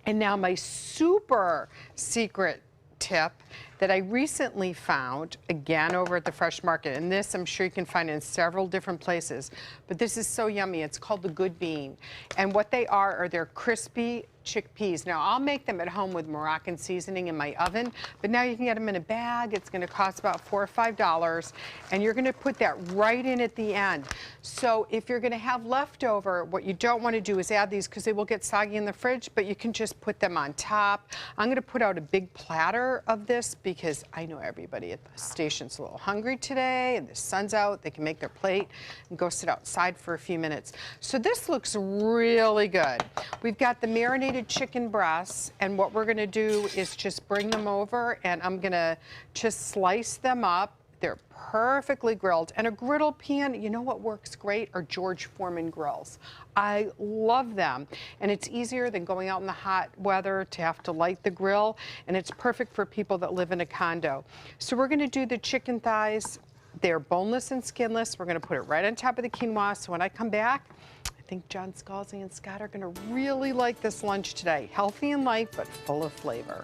And now my super secret tip that I recently found, again over at the Fresh Market, and this I'm sure you can find in several different places, but this is so yummy. It's called the Good Bean. And what they are they're crispy chickpeas. Now I'll make them at home with Moroccan seasoning in my oven, but now you can get them in a bag. It's going to cost about $4 or $5, and you're going to put that right in at the end. So if you're going to have leftover, what you don't want to do is add these because they will get soggy in the fridge, but you can just put them on top. I'm going to put out a big platter of this because I know everybody at the station's a little hungry today and the sun's out. They can make their plate and go sit outside for a few minutes. So this looks really good. We've got the marinated chicken breasts, and what we're going to do is just bring them over and I'm going to just slice them up. They're perfectly grilled. And a griddle pan, you know what works great are George Foreman grills. I love them. And it's easier than going out in the hot weather to have to light the grill. And it's perfect for people that live in a condo. So we're going to do the chicken thighs. They're boneless and skinless. We're going to put it right on top of the quinoa. So when I come back, I think John Scalzi and Scott are going to really like this lunch today. Healthy and light, but full of flavor.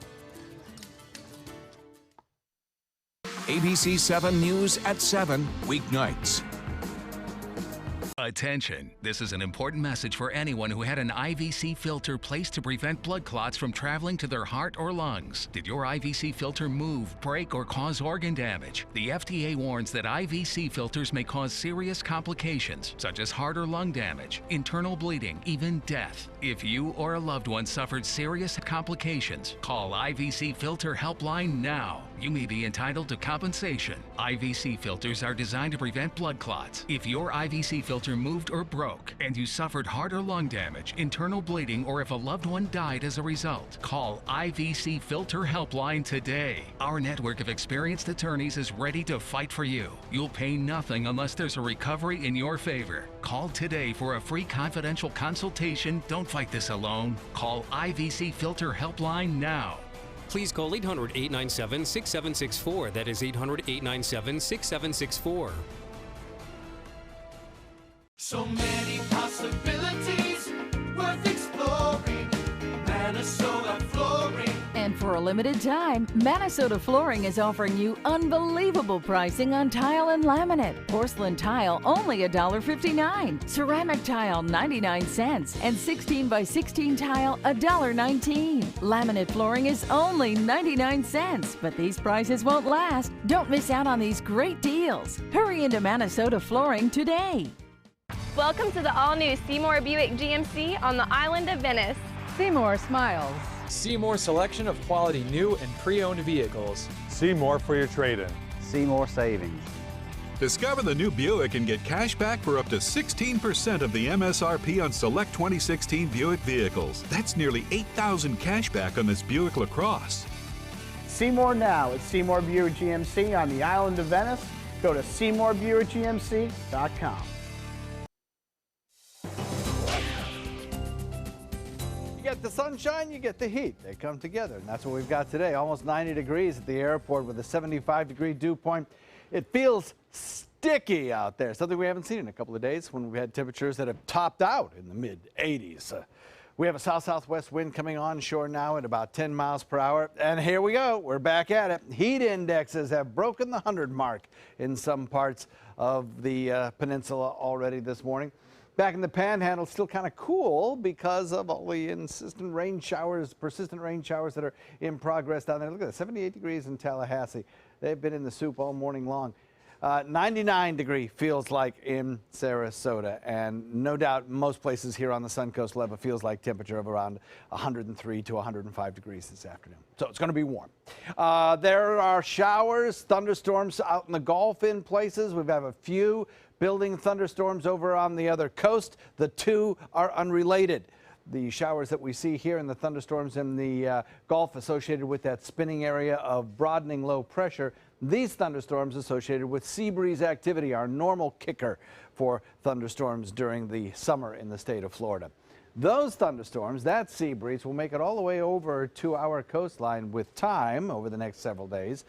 ABC 7 News at 7, weeknights. Attention, this is an important message for anyone who had an IVC filter placed to prevent blood clots from traveling to their heart or lungs. Did your IVC filter move, break, or cause organ damage? The FDA warns that IVC filters may cause serious complications, such as heart or lung damage, internal bleeding, even death. If you or a loved one suffered serious complications, call IVC Filter Helpline now. you may be entitled to compensation. IVC filters are designed to prevent blood clots. If your IVC filter moved or broke and you suffered heart or lung damage, internal bleeding, or if a loved one died as a result, call IVC Filter Helpline today. Our network of experienced attorneys is ready to fight for you. You'll pay nothing unless there's a recovery in your favor. Call today for a free confidential consultation. Don't fight this alone. Call IVC Filter Helpline now. Please call 800-897-6764. That is 800-897-6764. So many possibilities worth exploring. Minnesota Flooring. And for a limited time, Minnesota Flooring is offering you unbelievable pricing on tile and laminate. Porcelain tile only $1.59. Ceramic tile 99 cents. And 16 by 16 tile $1.19. Laminate flooring is only 99 cents. But these prices won't last. Don't miss out on these great deals. Hurry into Minnesota Flooring today. Welcome to the all-new Seymour Buick GMC on the island of Venice. Seymour smiles. Seymour selection of quality new and pre-owned vehicles. Seymour for your trade-in. Seymour savings. Discover the new Buick and get cash back for up to 16% of the MSRP on select 2016 Buick vehicles. That's nearly $8,000 cash back on this Buick LaCrosse. Seymour now at Seymour Buick GMC on the island of Venice. Go to SeymourBuickGMC.com. You get the sunshine, you get the heat. They come together, and that's what we've got today. Almost 90 degrees at the airport with a 75-degree dew point. It feels sticky out there, something we haven't seen in a couple of days when we've had temperatures that have topped out in the mid-80s. We have a south-southwest wind coming onshore now at about 10 miles per hour. And here we go. We're back at it. Heat indexes have broken the 100 mark in some parts of the peninsula already this morning. Back in the Panhandle, still kind of cool because of all the persistent rain showers that are in progress down there. Look at that, 78 degrees in Tallahassee. They've been in the soup all morning long. 99 degree feels like in Sarasota, and no doubt most places here on the Suncoast will have a feels like temperature of around 103 to 105 degrees this afternoon. So it's going to be warm. There are showers, thunderstorms out in the Gulf in places. We have a few building thunderstorms over on the other coast. The two are unrelated. The showers that we see here and the thunderstorms in the Gulf associated with that spinning area of broadening low pressure. These thunderstorms associated with sea breeze activity, our normal kicker for thunderstorms during the summer in the state of Florida. Those thunderstorms, that sea breeze, will make it all the way over to our coastline with time over the next several days.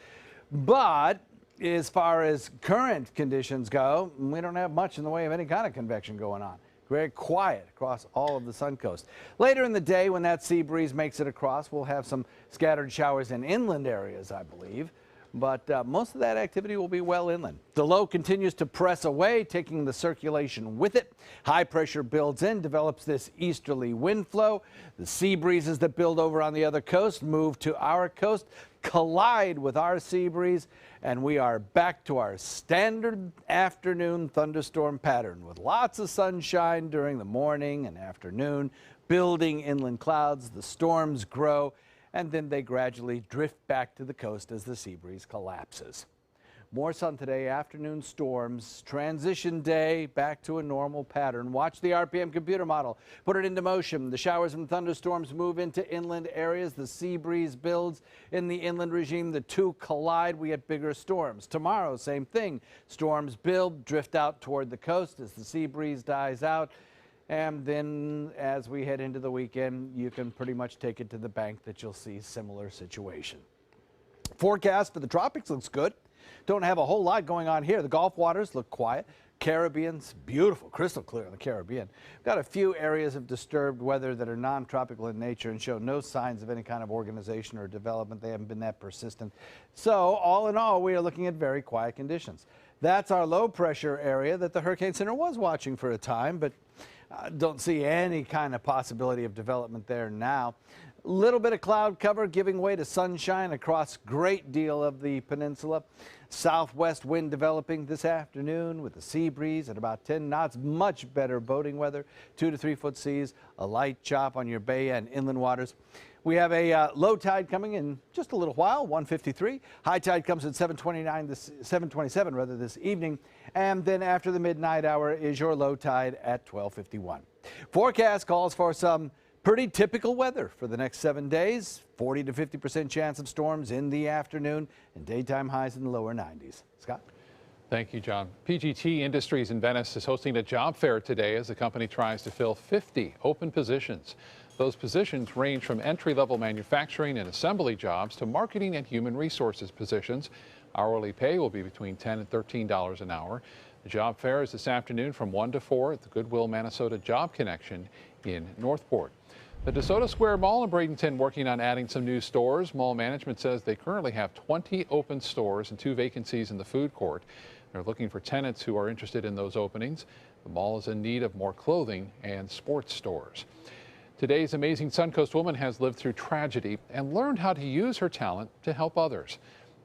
But as far as current conditions go, we don't have much in the way of any kind of convection going on. Very quiet across all of the Suncoast. Later in the day, when that sea breeze makes it across, we'll have some scattered showers in inland areas, I believe. But most of that activity will be well inland. The low continues to press away, taking the circulation with it. High pressure builds in, develops this easterly wind flow. The sea breezes that build over on the other coast move to our coast, collide with our sea breeze, and we are back to our standard afternoon thunderstorm pattern with lots of sunshine during the morning and afternoon, building inland clouds. The storms grow, and then they gradually drift back to the coast as the sea breeze collapses. More sun today, afternoon storms, transition day, back to a normal pattern. Watch the RPM computer model. Put it into motion. The showers and thunderstorms move into inland areas. The sea breeze builds in the inland regime. The two collide. We get bigger storms. Tomorrow, same thing. Storms build, drift out toward the coast as the sea breeze dies out. And then as we head into the weekend, you can pretty much take it to the bank that you'll see similar situation. Forecast for the tropics looks good. Don't have a whole lot going on here. The Gulf waters look quiet. Caribbean's beautiful, crystal clear in the Caribbean. We've got a few areas of disturbed weather that are non-tropical in nature and show no signs of any kind of organization or development. They haven't been that persistent. So all in all, we are looking at very quiet conditions. That's our low pressure area that the Hurricane Center was watching for a time, but don't see any kind of possibility of development there now. Little bit of cloud cover giving way to sunshine across a great deal of the peninsula. Southwest wind developing this afternoon with a sea breeze at about 10 knots. Much better boating weather, 2 to 3 foot seas, a light chop on your bay and inland waters. We have a low tide coming in just a little while, 1:53. High tide comes at 7:27 rather this evening. And then after the midnight hour is your low tide at 12:51. Forecast calls for some pretty typical weather for the next 7 days. 40 to 50% chance of storms in the afternoon and daytime highs in the lower 90s. Scott? Thank you, John. PGT Industries in Venice is hosting a job fair today as the company tries to fill 50 open positions. Those positions range from entry-level manufacturing and assembly jobs to marketing and human resources positions. Hourly pay will be between $10 and $13 an hour. The job fair is this afternoon from 1 to 4 at the Goodwill Mannesota Job Connection in Northport. The DeSoto Square Mall in Bradenton working on adding some new stores. Mall management says they currently have 20 open stores and 2 vacancies in the food court. They're looking for tenants who are interested in those openings. The mall is in need of more clothing and sports stores. Today's amazing Suncoast woman has lived through tragedy and learned how to use her talent to help others.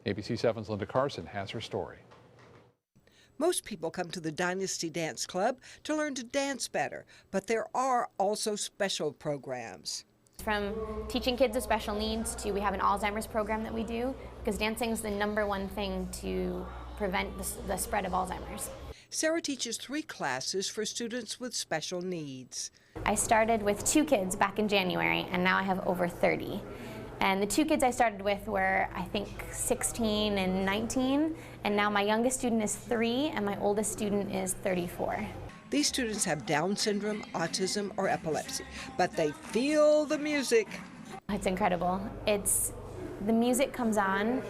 ABC 7's Linda Carson has her story. Most people come to the Dynasty Dance Club to learn to dance better, but there are also special programs. From teaching kids with special needs to we have an Alzheimer's program that we do because dancing is the #1 thing to prevent the spread of Alzheimer's. Sarah teaches 3 classes for students with special needs. I started with 2 kids back in January and now I have over 30. And the 2 kids I started with were, I think, 16 and 19, and now my youngest student is 3 and my oldest student is 34. These students have Down syndrome, autism, or epilepsy, but they feel the music. It's incredible. The music comes on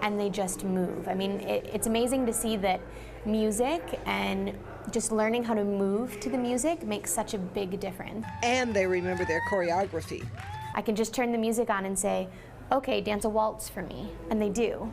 and they just move. I mean, it's amazing to see that music and just learning how to move to the music makes such a big difference. And they remember their choreography. I can just turn the music on and say, okay, dance a waltz for me, and they do.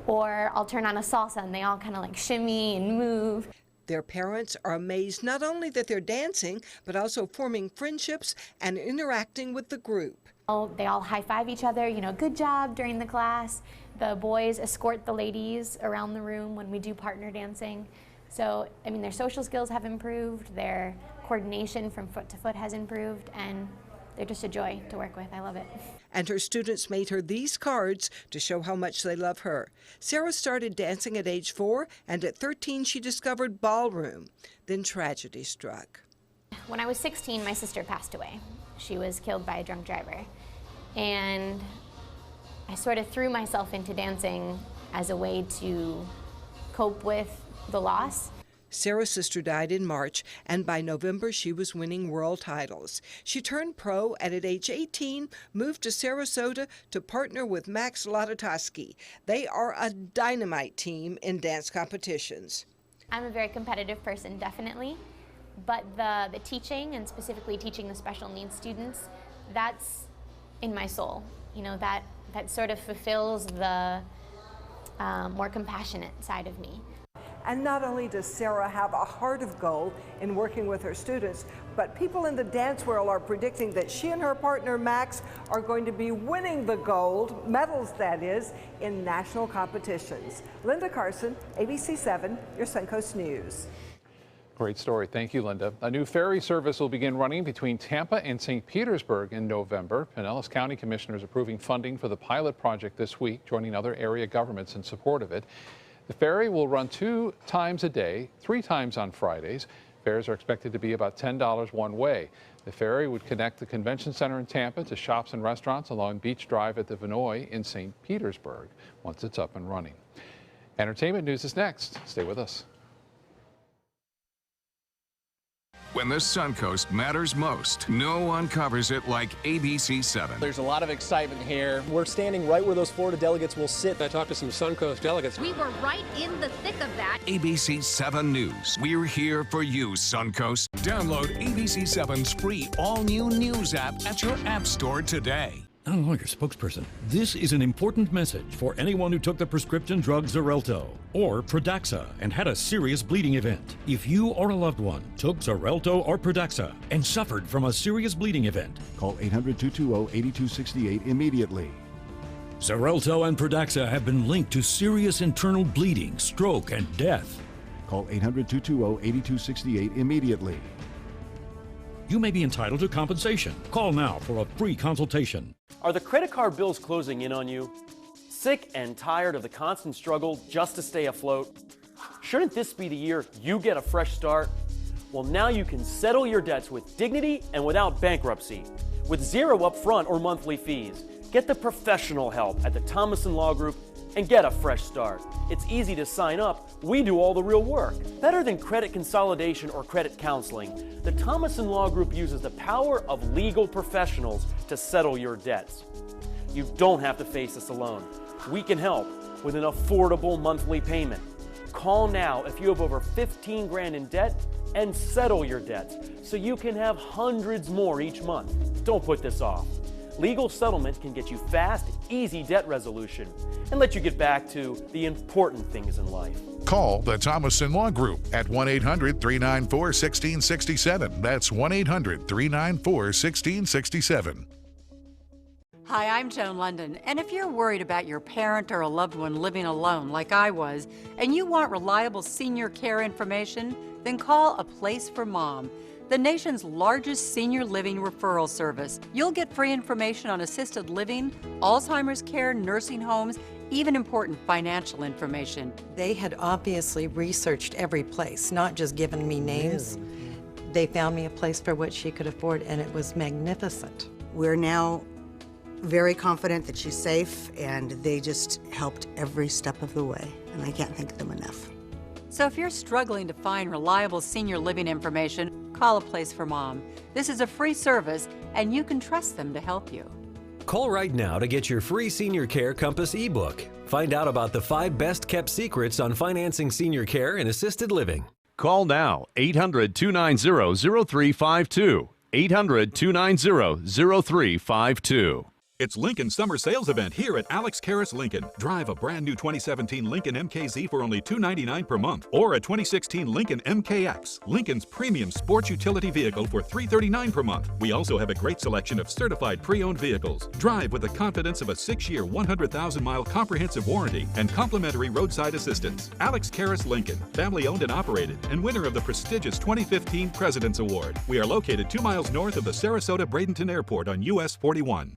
Or I'll turn on a salsa and they all kind of like shimmy and move. Their parents are amazed not only that they're dancing, but also forming friendships and interacting with the group. They all high-five each other, you know, good job during the class. The boys escort the ladies around the room when we do partner dancing. So, I mean, their social skills have improved, their coordination from foot to foot has improved, and they're just a joy to work with. I love it. And her students made her these cards to show how much they love her. Sarah started dancing at age 4, and at 13 she discovered ballroom. Then tragedy struck. When I was 16, my sister passed away. She was killed by a drunk driver. And I sort of threw myself into dancing as a way to cope with the loss. Sarah's sister died in March, and by November she was winning world titles. She turned pro and at age 18 moved to Sarasota to partner with Max Latatoski. They are a dynamite team in dance competitions. I'm a very competitive person, definitely, but the teaching, and specifically teaching the special needs students, that's in my soul. You know, that sort of fulfills the more compassionate side of me. And not only does Sarah have a heart of gold in working with her students, but people in the dance world are predicting that she and her partner Max are going to be winning the gold, medals that is, in national competitions. Linda Carson, ABC 7, your Suncoast News. Great story. Thank you, Linda. A new ferry service will begin running between Tampa and St. Petersburg in November. Pinellas County commissioners approving funding for the pilot project this week, joining other area governments in support of it. The ferry will run 2 times a day, 3 times on Fridays. Fares are expected to be about $10 one way. The ferry would connect the convention center in Tampa to shops and restaurants along Beach Drive at the Vinoy in St. Petersburg once it's up and running. Entertainment news is next. Stay with us. When the Suncoast matters most, no one covers it like ABC 7. There's a lot of excitement here. We're standing right where those Florida delegates will sit. I talked to some Suncoast delegates. We were right in the thick of that. ABC 7 News. We're here for you, Suncoast. Download ABC 7's free all-new news app at your app store today. I'm your spokesperson. This is an important message for anyone who took the prescription drug Xarelto or Pradaxa and had a serious bleeding event. If you or a loved one took Xarelto or Pradaxa and suffered from a serious bleeding event, call 800-220-8268 immediately. Xarelto and Pradaxa have been linked to serious internal bleeding, stroke, and death. Call 800-220-8268 immediately. you may be entitled to compensation. Call now for a free consultation. Are the credit card bills closing in on you? Sick and tired of the constant struggle just to stay afloat? Shouldn't this be the year you get a fresh start? Well, now you can settle your debts with dignity and without bankruptcy, with zero upfront or monthly fees. Get the professional help at the Thomason Law Group and get a fresh start. It's easy to sign up. We do all the real work. Better than credit consolidation or credit counseling, the Thomason Law Group uses the power of legal professionals to settle your debts. You don't have to face this alone. We can help with an affordable monthly payment. Call now if you have over 15 grand in debt and settle your debts so you can have hundreds more each month. Don't put this off. Legal settlement can get you fast, easy debt resolution and let you get back to the important things in life. Call the Thomason Law Group at 1-800-394-1667. That's 1-800-394-1667. Hi, I'm Joan London, and if you're worried about your parent or a loved one living alone like I was, and you want reliable senior care information, then call A Place for Mom, the nation's largest senior living referral service. You'll get free information on assisted living, Alzheimer's care, nursing homes, even important financial information. They had obviously researched every place, not just given me names. They found me a place for what she could afford, and it was magnificent. We're now very confident that she's safe, and they just helped every step of the way, and I can't thank them enough. So if you're struggling to find reliable senior living information, call A Place for Mom. This is a free service, and you can trust them to help you. Call right now to get your free Senior Care Compass ebook. Find out about the 5 best-kept secrets on financing senior care and assisted living. Call now, 800-290-0352. 800-290-0352. It's Lincoln's summer sales event here at Alex Karras Lincoln. Drive a brand new 2017 Lincoln MKZ for only $299 per month, or a 2016 Lincoln MKX, Lincoln's premium sports utility vehicle for $339 per month. We also have a great selection of certified pre-owned vehicles. Drive with the confidence of a 6-year, 100,000-mile comprehensive warranty and complimentary roadside assistance. Alex Karras Lincoln, family-owned and operated, and winner of the prestigious 2015 President's Award. We are located 2 miles north of the Sarasota-Bradenton Airport on US 41.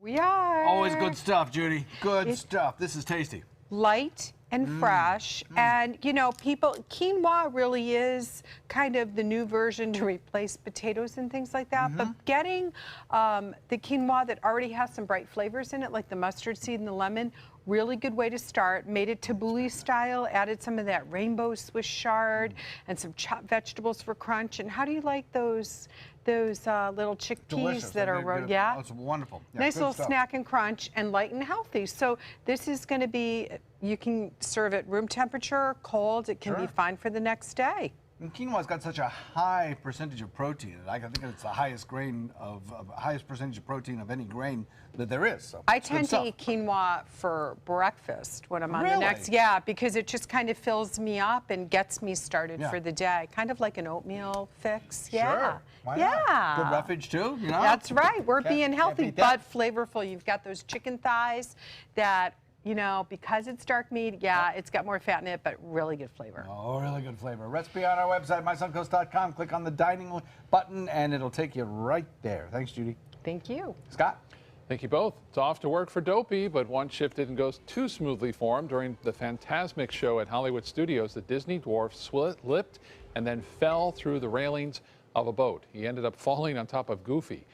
We are. Always good stuff, Judy. Good stuff. This is tasty. Light and fresh. And, you know, quinoa really is kind of the new version to replace potatoes and things like that. But getting the quinoa that already has some bright flavors in it, like the mustard seed and the lemon, really good way to start. Made it tabbouleh style, added some of that rainbow Swiss chard and some chopped vegetables for crunch. And how do you like those little chickpeas Delicious. that are Oh, it's wonderful. Yeah, nice little stuff. snack and crunch and light and healthy. So this is going to be, you can serve it room temperature, cold. It can be fine for the next day. And quinoa's got such a high percentage of protein. I think it's the highest highest percentage of protein of any grain that there is. So I tend to eat quinoa for breakfast when I'm on the next, because it just kind of fills me up and gets me started for the day. Kind of like an oatmeal fix. Sure. Why not? Good roughage too, you know? That's right. We're being healthy, beat that. but flavorful. You've got those chicken thighs that, you know, because it's dark meat, it's got more fat in it, but really good flavor. Oh, really good flavor. Recipe on our website, mysuncoast.com. Click on the dining button, and it'll take you right there. Thanks, Judy. Thank you. Scott? Thank you both. It's off to work for Dopey, but one shift didn't go too smoothly for him. During the Fantasmic show at Hollywood Studios, the Disney dwarf slipped and then fell through the railings of a boat. He ended up falling on top of Goofy.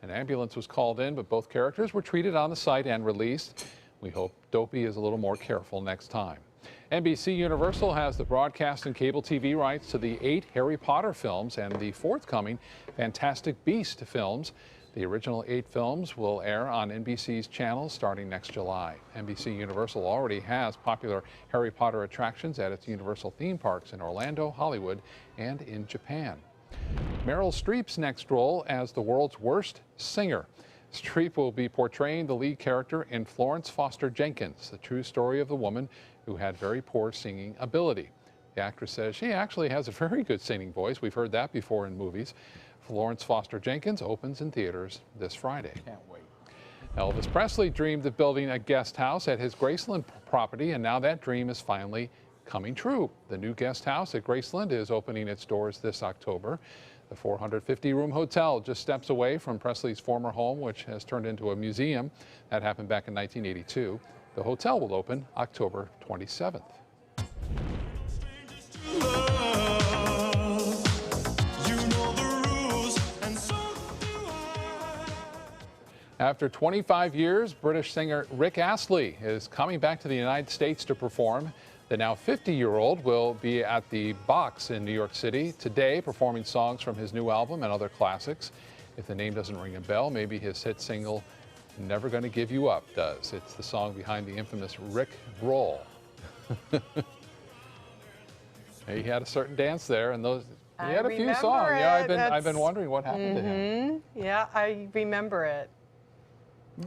An ambulance was called in, but both characters were treated on the site and released. We hope Dopey is a little more careful next time. NBC Universal has the broadcast and cable TV rights to the 8 Harry Potter films and the forthcoming Fantastic Beasts films. The original 8 films will air on NBC's channels starting next July. NBC Universal already has popular Harry Potter attractions at its Universal theme parks in Orlando, Hollywood, and in Japan. Meryl Streep's next role as the world's worst singer. Streep will be portraying the lead character in Florence Foster Jenkins, the true story of the woman who had very poor singing ability. The actress says she actually has a very good singing voice. We've heard that before in movies. Florence Foster Jenkins opens in theaters this Friday. Can't wait. Elvis Presley dreamed of building a guest house at his Graceland property, and now that dream is finally coming true. The new guest house at Graceland is opening its doors this October. The 450-room hotel just steps away from Presley's former home, which has turned into a museum. That happened back in 1982. The hotel will open October 27th. After 25 years, British singer Rick Astley is coming back to the United States to perform. The now 50-year-old will be at the Box in New York City today, performing songs from his new album and other classics. If the name doesn't ring a bell, maybe his hit single, Never Gonna Give You Up, does. It's the song behind the infamous Rick Roll. He had a certain dance there, and those he had a few songs. Yeah, I've been wondering what happened to him. Yeah, I remember it.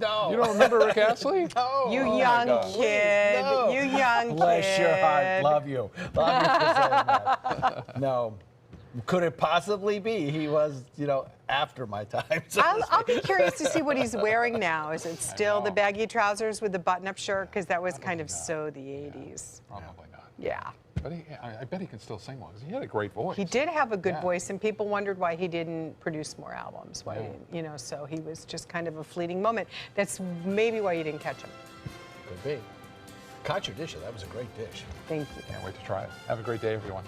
No. You don't remember Rick Astley? No. You young kid. No. You young kid. Bless your heart. Love you. Love you for saying that. No. Could it possibly be? He was, after my time. So I'll be curious to see what he's wearing now. Is it still the baggy trousers with the button-up shirt? Because that was kind of so the 80s. Probably not. Yeah. But I bet he can still sing one, because he had a great voice. He did have a good voice, and people wondered why he didn't produce more albums. Why, so he was just kind of a fleeting moment. That's maybe why you didn't catch him. Could be. Caught your dish. That was a great dish. Thank you. Can't wait to try it. Have a great day, everyone.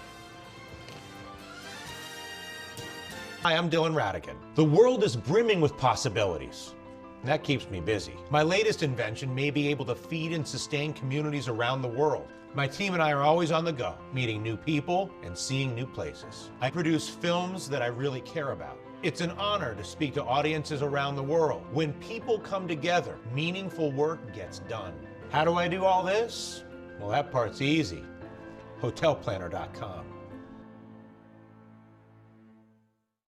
Hi, I'm Dylan Radigan. The world is brimming with possibilities. And that keeps me busy. My latest invention may be able to feed and sustain communities around the world. My team and I are always on the go, meeting new people and seeing new places. I produce films that I really care about. It's an honor to speak to audiences around the world. When people come together, meaningful work gets done. How do I do all this? Well, that part's easy. Hotelplanner.com.